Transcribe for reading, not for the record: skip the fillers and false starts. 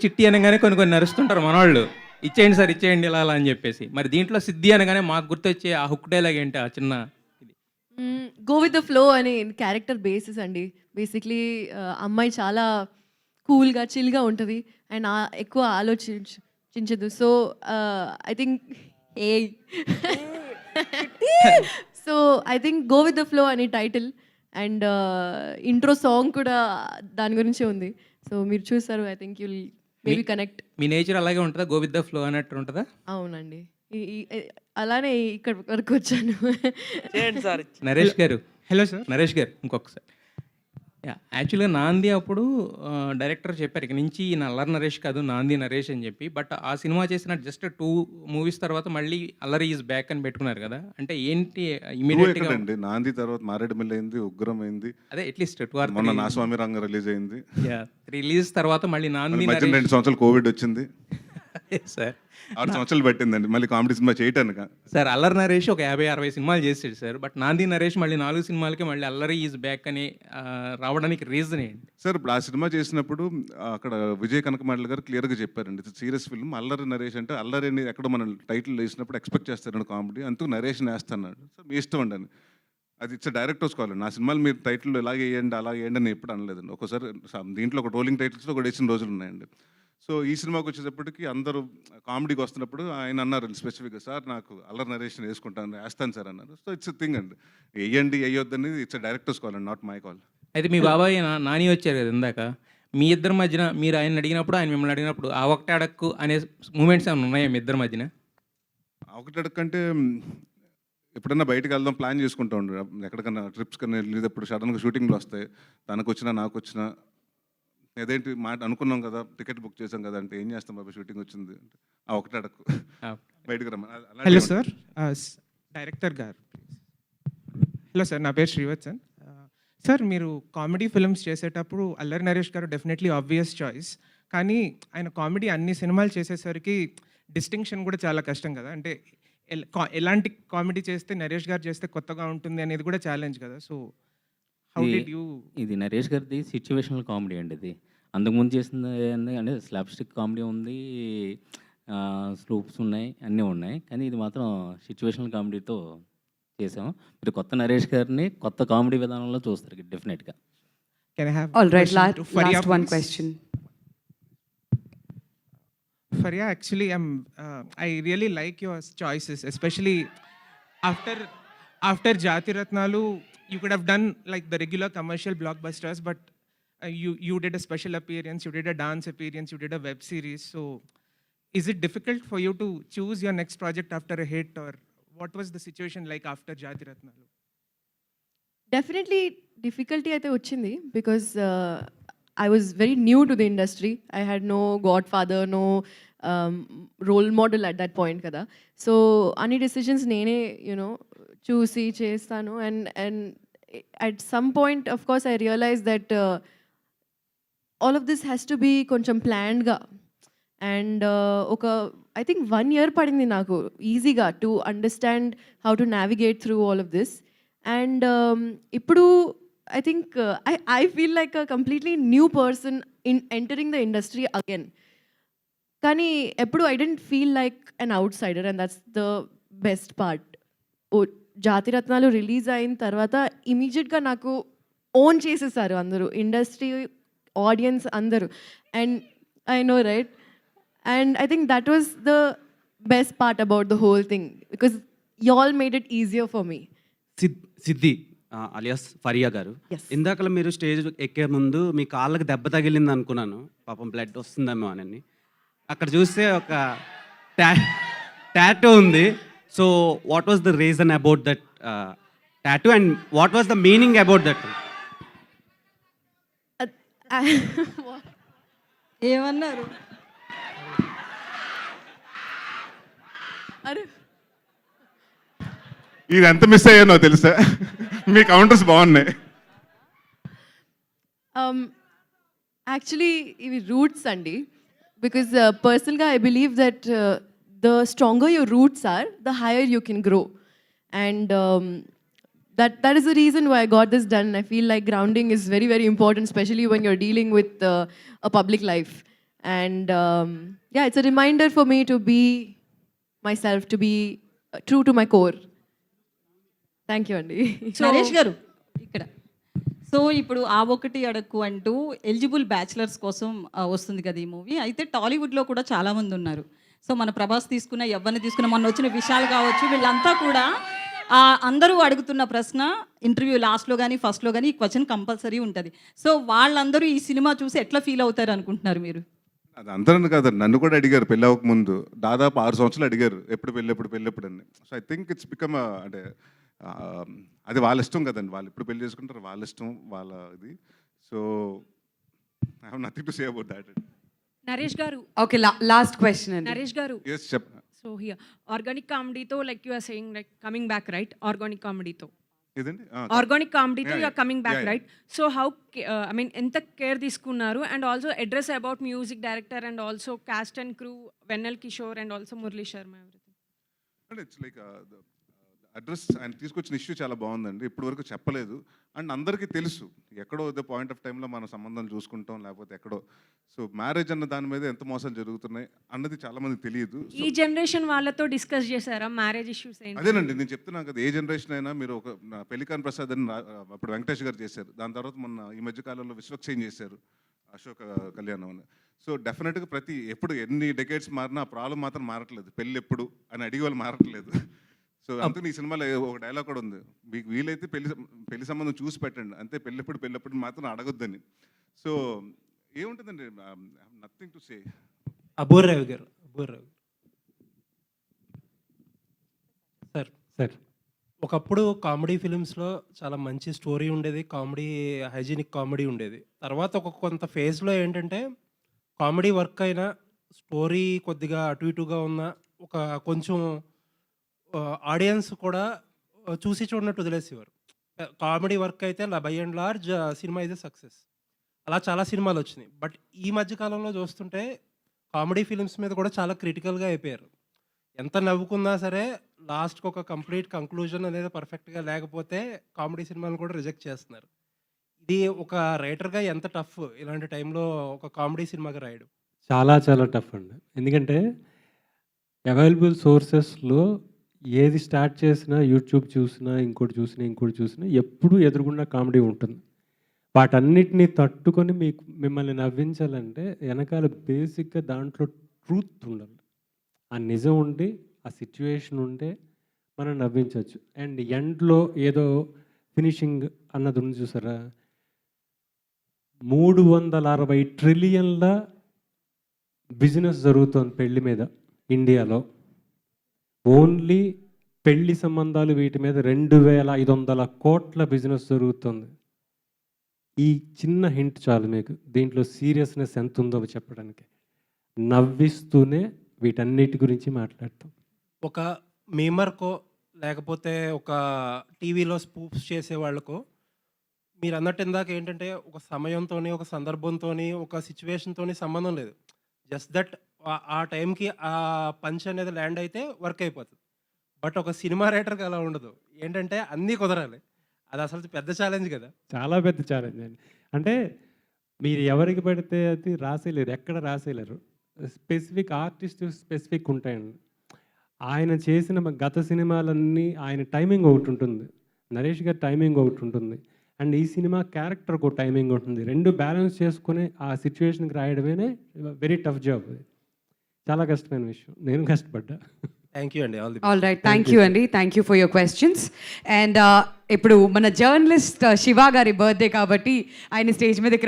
చిట్టి అనగానే కొన్ని కొన్ని నరుస్తుంటారు మనవాళ్ళు. ఇచ్చేయండి సార్, ఇచ్చేయండి ఇలా అలా అని చెప్పేసి. మరి దీంట్లో సిద్ధి అనగానే మాకు గుర్తొచ్చే ఆ హుక్ డైలాగ్ ఏంటి? ఆ చిన్న ఇది. గో విత్ ద ఫ్లో అని క్యారెక్టర్ బేసిస్ అండి. బేసిక్‌లీ అమ్మాయి చాలా కూల్‌గా, చిల్‌గా ఉంటది. అండ్ ఎక్కువ ఆలోచించదు. సో, ఐ థింక్ ఏయ్! So, I think 'go with the flow' అని టైటిల్. అండ్ ఇంట్రో సాంగ్ కూడా దాని గురించే ఉంది. సో, మీరు చూసారు. I think you'll maybe connect. Me nature అలాగే ఉంటదా? గో విత్ ద ఫ్లో అన్నట్టు ఉంటదా? అవునండి. ఈ ఈ అలానే ఇక్కడి వరకు వచ్చాను. చేయండి సార్. నరేష్ గారు, హలో సార్. నరేష్ గారు ఇంకొకసారి. యాహ్! యాక్చువల్‌గా 'నాంది' అప్పుడు డైరెక్టర్ చెప్పారు. ఇక నుంచి ఈయన అల్లరి నరేష్ కాదు 'నాంది నరేష్' అని చెప్పి. బట్ ఆ సినిమా చేసిన జస్ట్ 2 మూవీస్ తర్వాత మళ్ళీ 'అల్లరి ఈజ్ బ్యాక్' అని పెట్టుకున్నారు కదా! అంటే ఏంటి ఇమ్మీడియేట్‌గా ఎక్కడండి నాంది తర్వాత మారేడుమిల్లి అయింది, ఉగ్రం అయింది, అదే అట్‌లీస్ట్ 2 ఆర్ మొన్న 3 నా స్వామి రంగ రిలీజ్ అయింది, యాహ్! రిలీజ్ తర్వాత మళ్ళీ 'నాంది మధ్యన 2 నరేష్' సంవత్సరాలు కోవిడ్ వచ్చింది, సార్ 6 సంవత్సరాలు పట్టిందండి మళ్ళీ కామెడీ సినిమా చేయటానికి. సార్ 'అల్లరి నరేష్' ఒక 50, 60 సినిమాలు చేసాడు సార్. బట్ 'నాంది నరేష్' మళ్ళీ 4 సినిమాలకి మళ్ళీ 'అల్లరి ఈజ్ బ్యాక్' అని రావడానికి రీజన్ ఏంటి? సార్ ఇప్పుడు ఆ సినిమా చేసినప్పుడు అక్కడ విజయ్ కనకమాడల గారు క్లియర్గా చెప్పారండి, ఇది సీరియస్ ఫిల్మ్. అల్లరి నరేష్ అంటే అల్లరి అని ఎక్కడ మనం టైటిల్ వేసినప్పుడు ఎక్స్పెక్ట్ చేస్తారండి కామెడీ, అందుకు నరేష్ వేస్తున్నాడు. సో మీ ఇష్టం అండి అని. అది ఇట్స్ డైరెక్టర్స్ కాల్. నా సినిమాలు మీరు టైటిల్ ఇలాగే వేయండి అలాగే వేయండి అని ఎప్పుడు అనలేదండి. ఒకసారి దీంట్లో ఒక రోలింగ్ టైటిల్స్లో కూడా వేసిన రోజులు ఉన్నాయండి. సో ఈ సినిమాకి వచ్చేటప్పటికి అందరూ కామెడీకి వస్తున్నప్పుడు ఆయన అన్నారు స్పెసిఫిక్గా, సార్ నాకు అల్లరి నరేషన్ వేసుకుంటాను, వేస్తాను సార్ అన్నారు. సో ఇట్స్ థింగ్ అండి, వేయండి వేయొద్దు అనేది ఇట్స్ డైరెక్టర్స్ కాల్ అండి, నాట్ మై కాల్. అయితే మీ బాబాయ్ నాని వచ్చారు కదా ఇందాక. మీ ఇద్దరి మధ్యన మీరు ఆయన అడిగినప్పుడు, ఆయన మిమ్మల్ని అడిగినప్పుడు ఆ ఒకటే అడక్కు అనే మూమెంట్స్ ఏమైనా ఉన్నాయా మీ ఇద్దరి మధ్యన? ఒకటి అడగంటే ఎప్పుడన్నా బయటకు వెళ్దాం ప్లాన్ చేసుకుంటూ ఉండే, ఎక్కడికన్నా ట్రిప్స్ కన్నా వెళ్ళేటప్పుడు సడన్గా షూటింగ్లు వస్తాయి, తనకు వచ్చినా నాకు వచ్చినా, అదేంటి మాట అనుకున్నాం కదా, టికెట్ బుక్ చేసాం కదా అంటే, ఏం చేస్తాం బాబా షూటింగ్ వచ్చింది అంటే ఆ ఒకటే అడక్కు బయటకు రమ్మని. Hello sir. డైరెక్టర్ గారు. హలో సార్, నా పేరు శ్రీవత్సన్. సార్ మీరు కామెడీ ఫిల్మ్స్ చేసేటప్పుడు అల్లరి నరేష్ గారు డెఫినెట్లీ ఆబ్వియస్ చాయిస్. కానీ ఆయన కామెడీ అన్ని సినిమాలు చేసేసరికి డిస్టింక్షన్ కూడా చాలా కష్టం కదా. అంటే ఎలాంటి కామెడీ చేస్తే నరేష్ గారు చేస్తే కొత్తగా ఉంటుంది అనేది కూడా ఛాలెంజ్ కదా. So how did you? ఇది నరేష్ గారిది సిచ్యువేషనల్ కామెడీ అండి. ఇది అంతకుముందు చేసింది అంటే స్లాప్ స్టిక్ కామెడీ ఉంది, స్లూప్స్ ఉన్నాయి, అన్నీ ఉన్నాయి. కానీ ఇది మాత్రం సిచ్యువేషనల్ కామెడీతో చేసాము. మీరు కొత్త నరేష్ గారిని కొత్త కామెడీ విధానంలో చూస్తారు డెఫినెట్గా. Can I have All right, question to Faria, last one please? question. Faria, actually, I really like your choices, especially after Jati Ratnalu. You could have done like the regular commercial blockbusters, but you did a special appearance, you did a dance appearance, you did a web series. So, is it difficult for you to choose your next project after a hit, or what was the situation like after Jati Ratnalu? Definitely difficulty అయితే వచ్చింది. Because I was very new to the industry. I had no godfather, no role model at that point కదా. So అన్ని డెసిషన్స్ నేనే చూసి చేస్తాను. And at some point of course I realise that all of this has to be కొంచెం ప్లాన్డ్గా. And ఒక I think 1 year పడింది నాకు ఈజీగా to understand how to navigate through all of this. And ఇప్పుడు I think I feel like a completely new person in entering the industry again. కానీ ఎప్పుడు I didn't feel like an outsider, and that's the best part. Jathi Ratnalu release అయిన తర్వాత ఇమీడియట్గా నాకు own చేసేసారు అందరూ, industry, audience అందరూ. And I know right. And I think that was the best part about the whole thing, because you all made it easier for me. Siddhi alias Faria గారు, Yes. ఇందాకలా మీరు stage ఎక్కే ముందు మీ కాళ్ళకి దెబ్బ తగిలింది అనుకున్నాను, పాపం బ్లడ్ వస్తుందేమో అని. అక్కడ చూస్తే ఒక టాటూ ఉంది. So what was the reason about that tattoo and what was the meaning about that? ఏమన్నారు? అరే ఇది ఎంత మిస్ అయ్యానో తెలుసా, మీ కౌంటర్స్ బాగున్నాయి. యాక్చువల్లీ ఇవి రూట్స్ అండి. బికాజ్ పర్సనల్గా I believe that the stronger your roots are, the higher you can grow. And that is the reason why I got this done. I feel like grounding is very, very important, especially when you're dealing with a public life. And yeah, it's a reminder for me to be myself, to be true to my core. Thank you, Andy. Naresh గారు ఇక్కడ so ఇప్పుడు ఆ ఒకటి అడక్కు అంటూ eligible bachelors కోసం వస్తుంది కదా ఈ మూవీ. అయితే టాలీవుడ్లో కూడా చాలామంది ఉన్నారు. సో మన ప్రభాస్ తీసుకున్న, ఎవరిని తీసుకున్న, మొన్న వచ్చిన విశాల్ కావచ్చు, వీళ్ళంతా కూడా అందరూ అడుగుతున్న ప్రశ్న ఇంటర్వ్యూ లాస్ట్లో కానీ ఫస్ట్లో కానీ ఈ క్వశ్చన్ కంపల్సరీ ఉంటుంది. సో వాళ్ళందరూ ఈ సినిమా చూసి ఎట్లా ఫీల్ అవుతారు అనుకుంటున్నారు మీరు? అది అందరని కాదు, నన్ను కూడా అడిగారు పెళ్ళి అవ్వకముందు. దాదాపు 6 సంవత్సరాలు అడిగారు ఎప్పుడు పెళ్ళి అని. So I think it's become అంటే అది వాళ్ళ ఇష్టం కదండి, వాళ్ళు ఎప్పుడు పెళ్లి చేసుకుంటారు వాళ్ళ ఇష్టం, వాళ్ళ ఇది. So I have nothing to say about that. Naresh garu, okay, last question అండి. నరేష్ గారు, ఎస్ చెప్. సో హియర్ ఆర్గానిక్ కామెడీతో like you are saying like coming back right, organic కామెడీతో ఇదండి ఆర్గానిక్ కామెడీతో Yeah, you are coming back yeah, right. So how I mean ఎంత care తీసుకున్నారు? And also address about music director and also cast and crew, Vennela Kishore and also Murali Sharma, everything. అంటే it's like address ఆయన తీసుకొచ్చిన issue చాలా బాగుందండి, ఇప్పటి వరకు చెప్పలేదు. అండ్ అందరికీ తెలుసు ఎక్కడో ద పాయింట్ ఆఫ్ టైంలో మన సంబంధాలు చూసుకుంటాం, లేకపోతే ఎక్కడో. సో మ్యారేజ్ అన్న దాని మీద ఎంత మోసాలు జరుగుతున్నాయి అన్నది చాలా మందికి తెలియదు. ఈ జనరేషన్ వాళ్ళతో డిస్కస్ చేశారా మ్యారేజ్ ఇష్యూస్ ఏంటి? అదేనండి నేను చెప్తున్నాను కదా, ఏ జనరేషన్ అయినా మీరు ఒక పెళ్లికాన్ ప్రసాద్ అని అప్పుడు వెంకటేష్ గారు చేశారు, దాని తర్వాత మొన్న ఈ మధ్య కాలంలో విశ్వక్సేన్ చేశారు, అశోక కళ్యాణం అని. సో డెఫినెట్గా ఎప్పుడు ఎన్ని డెకేడ్స్ మారినా ఆ ప్రాబ్లం మాత్రం మారట్లేదు, పెళ్ళి ఎప్పుడు అని అడిగే వాళ్ళు మారట్లేదు. సో అందుకని ఈ సినిమాలో ఒక డైలాగ్ కూడా ఉంది, మీకు వీలైతే పెళ్లి సంబంధం చూసి పెట్టండి అంతే, పెళ్ళెప్పుడు మాత్రం అడగొద్దని. సో ఏముంటుందండి, నథింగ్ టు సే. అబూర్రావు గారు సార్ ఒకప్పుడు కామెడీ ఫిలిమ్స్లో చాలా మంచి స్టోరీ ఉండేది, కామెడీ హైజీనిక్ కామెడీ ఉండేది. తర్వాత కొంత ఫేజ్లో ఏంటంటే కామెడీ వర్క్ అయినా స్టోరీ కొద్దిగా అటు ఇటుగా ఉన్న ఒక కొంచెం ఆడియన్స్ కూడా చూసి చూడనట్టు వదిలేసేవారు. కామెడీ వర్క్ అయితే by and large cinema is a success. అలా చాలా సినిమాలు వచ్చినాయి. బట్ ఈ మధ్యకాలంలో చూస్తుంటే కామెడీ ఫిలిమ్స్ మీద కూడా చాలా క్రిటికల్గా అయిపోయారు. ఎంత నవ్వుకున్నా సరే లాస్ట్కి ఒక కంప్లీట్ కంక్లూజన్ అనేది పర్ఫెక్ట్గా లేకపోతే కామెడీ సినిమాలు కూడా రిజెక్ట్ చేస్తున్నారు. ఇది ఒక రైటర్గా ఎంత టఫ్ ఇలాంటి టైంలో ఒక కామెడీ సినిమాగా రాయడం? చాలా టఫ్ అండి. ఎందుకంటే అవైలబుల్ సోర్సెస్లో ఏది స్టార్ట్ చేసినా, యూట్యూబ్ చూసినా, ఇంకోటి చూసినా ఎప్పుడూ ఎదురుగుండా కామెడీ ఉంటుంది. వాటన్నిటిని తట్టుకొని మిమ్మల్ని నవ్వించాలంటే వెనకాల బేసిక్గా దాంట్లో ట్రూత్ ఉండాలి, ఆ నిజం ఉండి, ఆ సిచ్యువేషన్ ఉంటే మనం నవ్వించవచ్చు. అండ్ ఎండ్లో ఏదో ఫినిషింగ్ అన్నది ఉంది చూసారా, 360 ట్రిలియన్ల బిజినెస్ జరుగుతుంది పెళ్లి మీద ఇండియాలో. ఓన్లీ పెళ్లి సంబంధాలు వీటి మీద 2500 కోట్ల బిజినెస్ జరుగుతుంది. ఈ చిన్న హింట్ చాలు మీకు దీంట్లో సీరియస్నెస్ ఎంత ఉందో చెప్పడానికి. నవ్విస్తూనే వీటన్నిటి గురించి మాట్లాడతాం. ఒక మీమర్కో లేకపోతే ఒక టీవీలో స్పూప్స్ చేసే వాళ్ళకో మీరు అన్నట్టు ఇందాక ఏంటంటే ఒక సమయంతో, ఒక సందర్భంతో, ఒక సిచ్యువేషన్తో సంబంధం లేదు. జస్ట్ దట్ ఆ టైంకి ఆ పంచ్ అనేది ల్యాండ్ అయితే వర్క్ అయిపోతుంది. బట్ ఒక సినిమా రైటర్కి అలా ఉండదు. ఏంటంటే అన్నీ కుదరాలి. అది అసలు పెద్ద ఛాలెంజ్ కదా. చాలా పెద్ద ఛాలెంజ్ అండి. అంటే మీరు ఎవరికి పడితే అది రాసేయలేరు, ఎక్కడ రాసేయలేరు. స్పెసిఫిక్ ఆర్టిస్ట్ స్పెసిఫిక్ ఉంటాయండి. ఆయన చేసిన గత సినిమాలన్నీ ఆయన టైమింగ్ ఒకటి ఉంటుంది, నరేష్ గారి టైమింగ్ ఒకటి ఉంటుంది, అండ్ ఈ సినిమా క్యారెక్టర్కి ఒక టైమింగ్ ఉంటుంది. రెండు బ్యాలెన్స్ చేసుకుని ఆ సిచ్యువేషన్కి రాయడమే వెరీ టఫ్ జాబ్. అది చాలా కష్టమైన విషయం, నేను కష్టపడ్డా. థ్యాంక్ యూ అండి. ఆల్ రైట్, థ్యాంక్ యూ అండి, thank you for your questions. And ఇప్పుడు మన జర్నలిస్ట్ శివ గారి బర్త్డే కాబట్టి ఆయన స్టేజ్ మీదకి